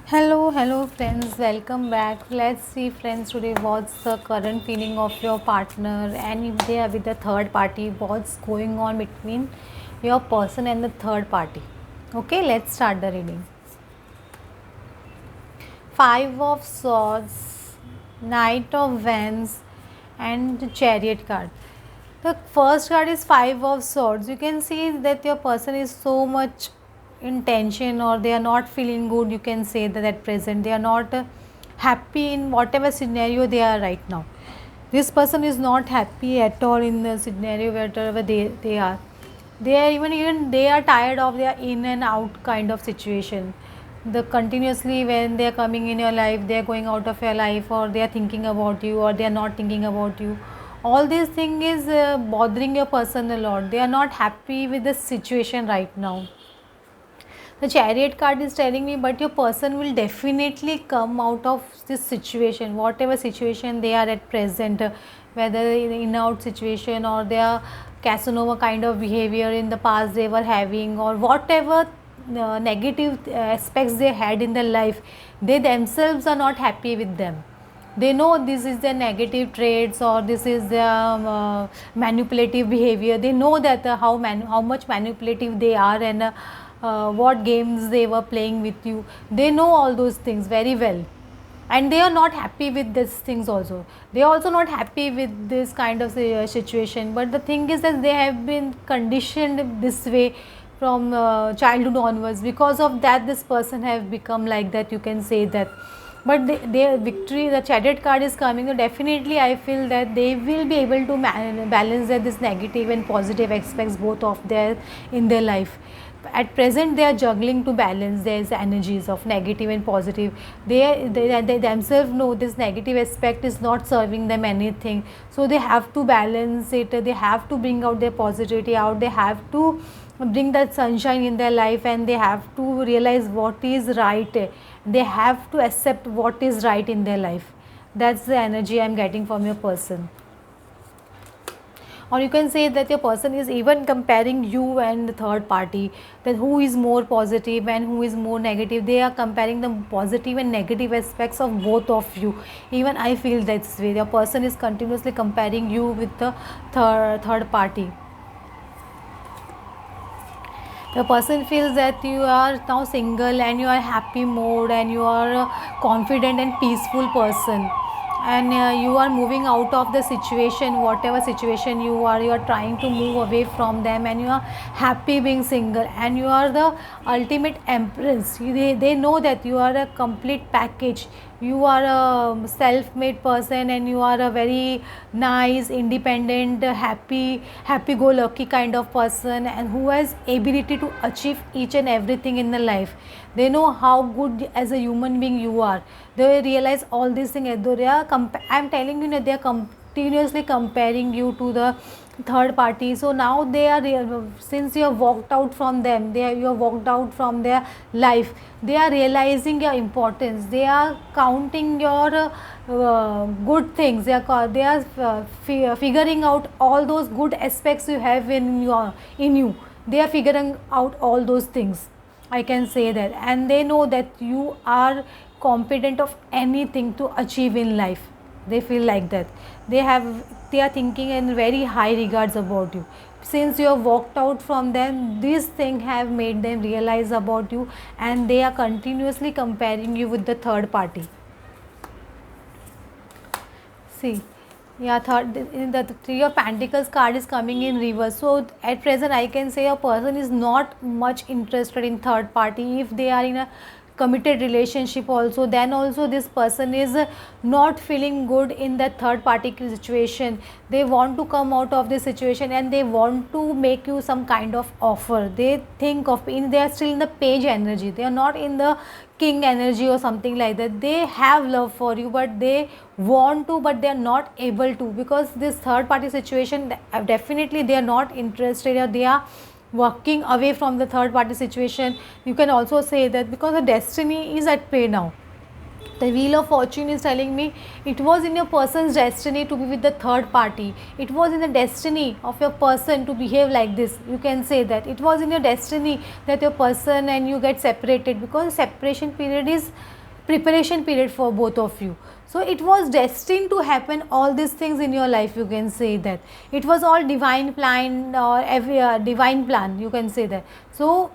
Hello friends, welcome back. Let's see friends today what's the current feeling of your partner and if they are with the third party, what's going on between your person and the third party. Okay, let's start the reading. Five of Swords, Knight of Wands and the Chariot card. The first card is Five of Swords. You can see that your person is so much in tension or they are not feeling good. You can say that at present they are not happy in whatever scenario they are right now. This person is not happy at all in the scenario wherever they are. They are even they are tired of their in and out kind of situation. The continuously when they are coming in your life, they are going out of your life, or they are thinking about you, or they are not thinking about you. All these thing is bothering your person a lot. They are not happy with the situation right now. The Chariot card is telling me, but your person will definitely come out of this situation, whatever situation they are at present, whether in out situation or their Casanova kind of behavior in the past they were having, or whatever negative aspects they had in their life, they themselves are not happy with them. They know this is their negative traits or this is their manipulative behavior. They know that how much manipulative they are, and what games they were playing with you. They know all those things very well, and they are not happy with these things also. They are also not happy with this kind of situation, but the thing is that they have been conditioned this way from childhood onwards. Because of that, this person have become like that, you can say that. But their victory, the Chariot card is coming, so definitely I feel that they will be able to balance this negative and positive aspects both of their in their life. At present they are juggling to balance their energies of negative and positive. They themselves know this negative aspect is not serving them anything, so they have to balance it. They have to bring out their positivity out. They have to bring that sunshine in their life, and they have to realize what is right. They have to accept what is right in their life. That's the energy I'm getting from your person. Or you can say that your person is even comparing you and the third party, that who is more positive and who is more negative. They are comparing the positive and negative aspects of both of you. Even I feel that way. Your person is continuously comparing you with the third party. The person feels that you are now single and you are happy mode, and you are a confident and peaceful person, and you are moving out of the situation, whatever situation you are trying to move away from them, and you are happy being single, and you are the ultimate empress. They know that you are a complete package. You are a self-made person, and you are a very nice, independent, happy go lucky kind of person, and who has ability to achieve each and everything in the life. They know how good as a human being you are. They realize all these things. They are I'm telling you that they are continuously comparing you to the third party. So now they are since you have walked out from them, you have walked out from their life, they are realizing your importance. They are counting your good things. They are figuring out all those good aspects you have in you. They are figuring out all those things, I can say that, and they know that you are competent of anything to achieve in life. They feel like that. They are thinking in very high regards about you. Since you have walked out from them, this thing have made them realize about you, and they are continuously comparing you with the third party. See, yeah, third in the Three of Pentacles card is coming in reverse. So at present, I can say a person is not much interested in third party. If they are in a committed relationship also, then also this person is not feeling good in that third party situation. They want to come out of this situation, and they want to make you some kind of offer. They think of they are still in the page energy. They are not in the king energy or something like that. They have love for you, but they want to, but they are not able to, because this third party situation, definitely they are not interested, or they are walking away from the third party situation. You can also say that because the destiny is at play now. The wheel of fortune is telling me it was in your person's destiny to be with the third party. It was in the destiny of your person to behave like this. You can say that it was in your destiny that your person and you get separated, because separation period is preparation period for both of you. So it was destined to happen, all these things in your life. You can say that it was all divine plan, or every divine plan, you can say that. So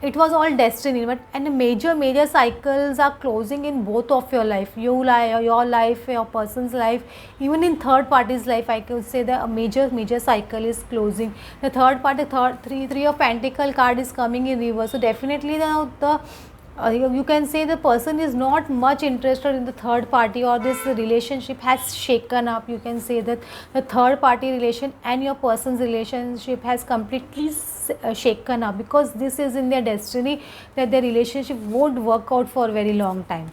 it was all destiny, but and major cycles are closing in both of your life, your life, your person's life, even in third party's life. I could say that a major cycle is closing. The third part, the three of pentacle card is coming in reverse. So definitely the you can say the person is not much interested in the third party, or this relationship has shaken up. You can say that the third party relation and your person's relationship has completely shaken up, because this is in their destiny that their relationship won't work out for a very long time.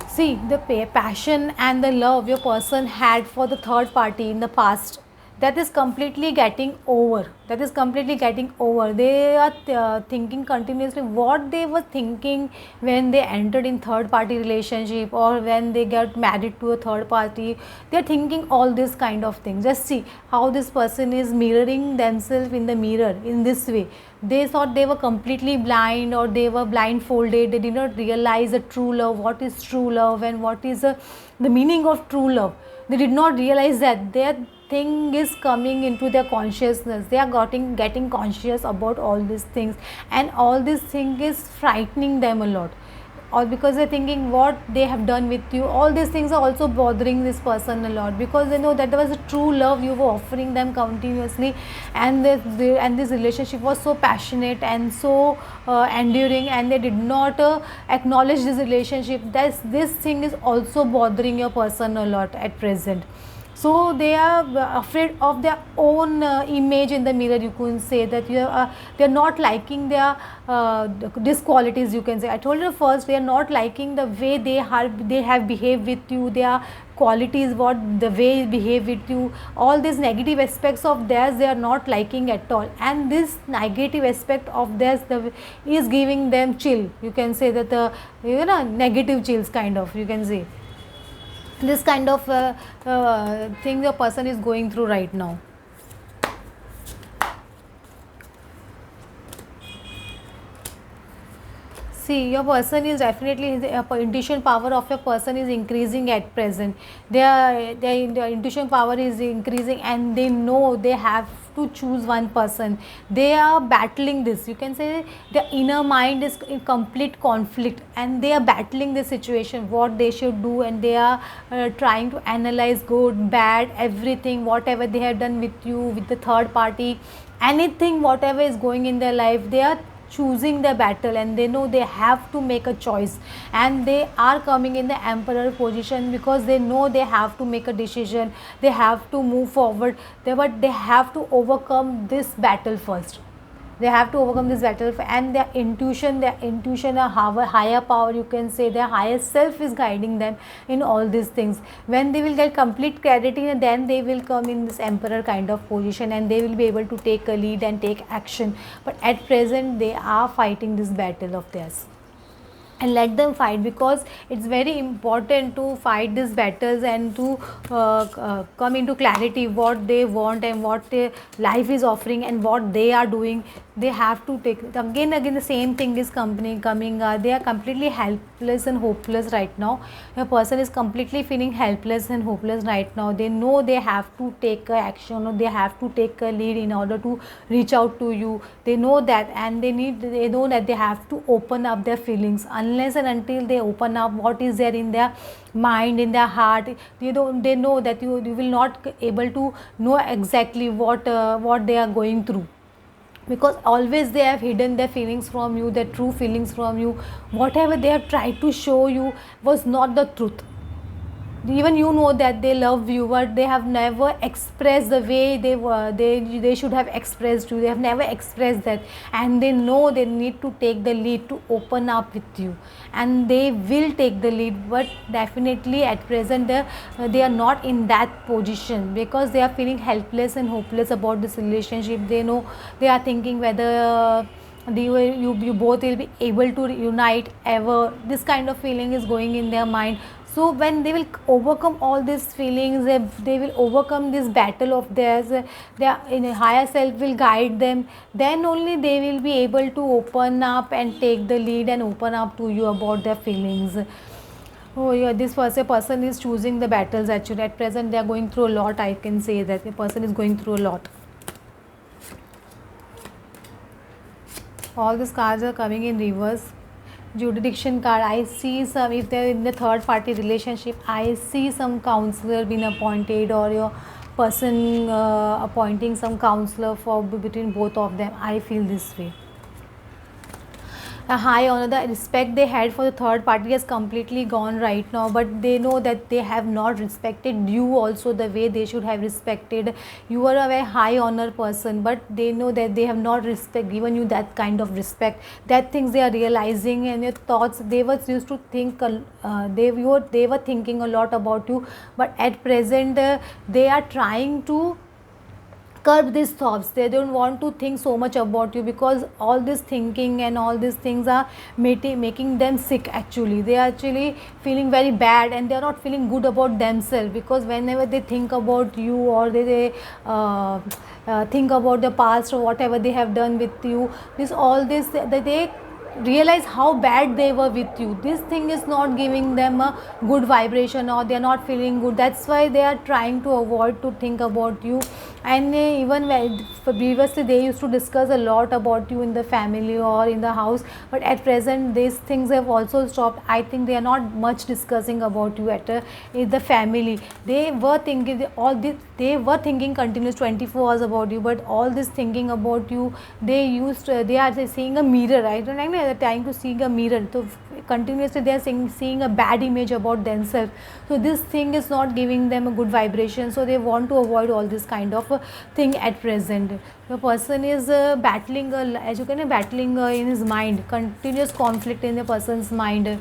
See, the passion and the love your person had for the third party in the past, that is completely getting over. That is completely getting over. They are thinking continuously what they were thinking when they entered in third party relationship, or when they get married to a third party. They are thinking all this kind of things. Just see how this person is mirroring themselves in the mirror in this way. They thought they were completely blind, or they were blindfolded. They did not realize the true love, what is true love, and what is the meaning of true love. They did not realize that their thing is coming into their consciousness. They are getting conscious about all these things, and all this thing is frightening them a lot, or because they're thinking what they have done with you. All these things are also bothering this person a lot, because they know that there was a true love you were offering them continuously, and this relationship was so passionate and so enduring, and they did not acknowledge this relationship. This thing is also bothering your person a lot at present. So they are afraid of their own image in the mirror. You can say that they are not liking their these qualities. You can say, I told you first, they are not liking the way they have behaved with you, their qualities, what the way behave with you. All these negative aspects of theirs they are not liking at all, and this negative aspect of theirs is giving them chill. You can say that the negative chills kind of, you can say this kind of thing the person is going through right now. See, your person is definitely, the intuition power of your person is increasing at present. Their intuition power is increasing, and they know they have to choose one person. They are battling this. You can say their inner mind is in complete conflict, and they are battling the situation, what they should do, and they are trying to analyze good, bad, everything, whatever they have done with you, with the third party, anything, whatever is going in their life. They are choosing the battle, and they know they have to make a choice, and they are coming in the emperor position, because they know they have to make a decision. They have to move forward, but they have to overcome this battle first. They have to overcome this battle, and their intuition, a higher power, you can say their higher self is guiding them in all these things. When they will get complete clarity, and then they will come in this emperor kind of position, and they will be able to take a lead and take action. But at present they are fighting this battle of theirs, and let them fight, because it's very important to fight these battles, and to come into clarity what they want, and what their life is offering, and what they are doing. They have to take again the same thing is coming. They are completely helpless and hopeless right now. A person is completely feeling helpless and hopeless right now. They know they have to take a action, or they have to take a lead in order to reach out to you. They know that, and they know that they have to open up their feelings. Unless and until they open up what is there in their mind, in their heart, they know that you will not able to know exactly what they are going through, because always they have hidden their feelings from you, their true feelings from you. Whatever they have tried to show you was not the truth. Even you know that they love you, but they have never expressed the way they should have expressed you. They have never expressed that, and they know they need to take the lead to open up with you, and they will take the lead. But definitely at present they are not in that position, because they are feeling helpless and hopeless about this relationship. They know, they are thinking whether you both will be able to unite ever. This kind of feeling is going in their mind. So when they will overcome all these feelings, they will overcome this battle of theirs, their in a higher self will guide them, then only they will be able to open up and take the lead and open up to you about their feelings. Oh yeah, this was a person is choosing the battles. Actually at present they are going through a lot. I can say that the person is going through a lot. All these cards are coming in reverse. Jurisdiction card, I see some, if they're in the third party relationship, I see some counselor being appointed, or your person appointing some counselor for between both of them. I feel this way. A high honor, the respect they had for the third party has completely gone right now, but they know that they have not respected you also the way they should have respected. You are a very high honor person, but they know that they have not given you that kind of respect. That things they are realizing, and your thoughts, they were used to think, they were thinking a lot about you, but at present they are trying to curb these thoughts. They don't want to think so much about you, because all this thinking and all these things are making them sick. Actually they are actually feeling very bad, and they are not feeling good about themselves, because whenever they think about you, or they think about the past or whatever they have done with you, this all this that they realize how bad they were with you. This thing is not giving them a good vibration, or they are not feeling good. That's why they are trying to avoid to think about you. And even when previously they used to discuss a lot about you in the family or in the house, but at present these things have also stopped. I think they are not much discussing about you at in the family. They were thinking all this, they were thinking continuous 24 hours about you, but all this thinking about you, they used they are seeing a mirror, right? They are trying to see a mirror, so continuously they are seeing a bad image about themselves. So this thing is not giving them a good vibration, so they want to avoid all this kind of thing at present. The person is battling, as you can battling in his mind, continuous conflict in the person's mind.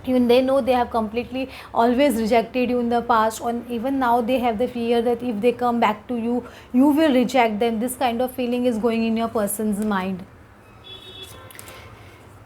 Even they know they have completely always rejected you in the past, and even now they have the fear that if they come back to you, you will reject them. This kind of feeling is going in your person's mind.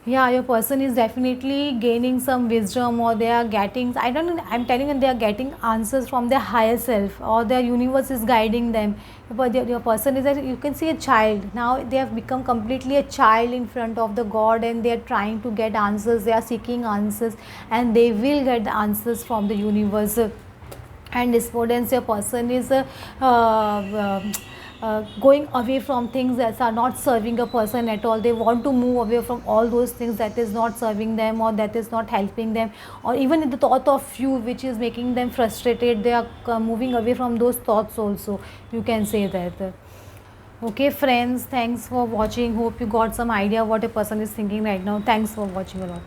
Yeah, your person is definitely gaining some wisdom, or they are getting, I don't know, I'm telling you, they are getting answers from their higher self, or their universe is guiding them. But your person is, you can see a child, now they have become completely a child in front of the god, and they are trying to get answers, they are seeking answers, and they will get the answers from the universe. And despondence, your person is going away from things that are not serving a person at all. They want to move away from all those things that is not serving them, or that is not helping them, or even the thought of you which is making them frustrated. They are moving away from those thoughts also, you can say that. Okay friends, thanks for watching. Hope you got some idea what a person is thinking right now. Thanks for watching a lot.